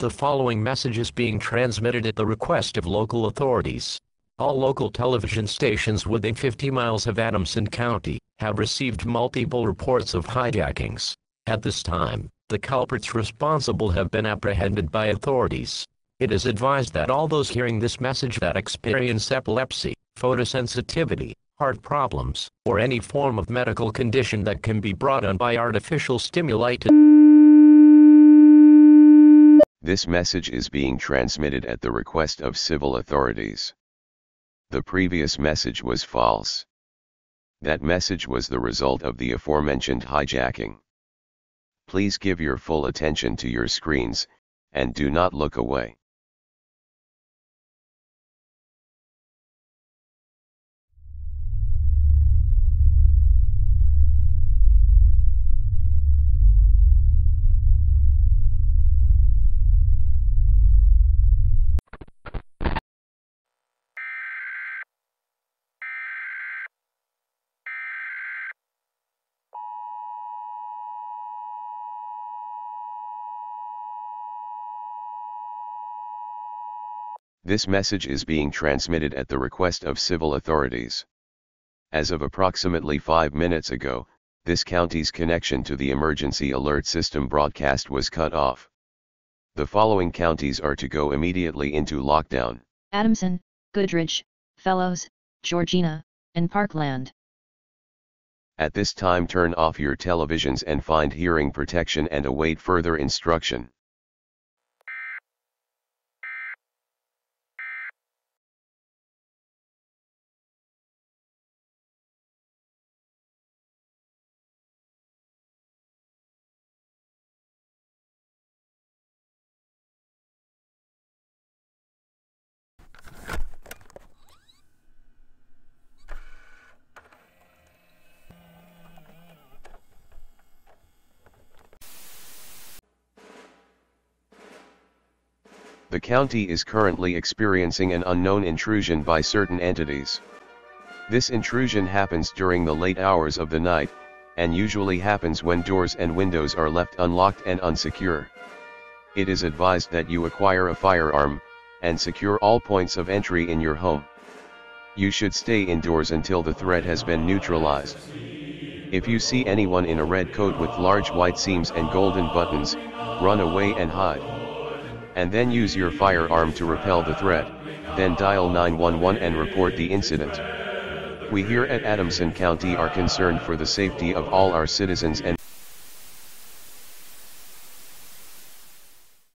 The following message is being transmitted at the request of local authorities. All local television stations within 50 miles of Adamson County have received multiple reports of hijackings. At this time, the culprits responsible have been apprehended by authorities. It is advised that all those hearing this message that experience epilepsy, photosensitivity, heart problems, or any form of medical condition that can be brought on by artificial stimuli. This message is being transmitted at the request of civil authorities. The previous message was false. That message was the result of the aforementioned hijacking. Please give your full attention to your screens, and do not look away. This message is being transmitted at the request of civil authorities. As of approximately 5 minutes ago, this county's connection to the emergency alert system broadcast was cut off. The following counties are to go immediately into lockdown: Adamson, Goodrich, Fellows, Georgina, and Parkland. At this time, turn off your televisions and find hearing protection and await further instruction. The county is currently experiencing an unknown intrusion by certain entities. This intrusion happens during the late hours of the night, and usually happens when doors and windows are left unlocked and unsecure. It is advised that you acquire a firearm, and secure all points of entry in your home. You should stay indoors until the threat has been neutralized. If you see anyone in a red coat with large white seams and golden buttons, run away and hide. And then use your firearm to repel the threat, then dial 911 and report the incident. We here at Adamson County are concerned for the safety of all our citizens and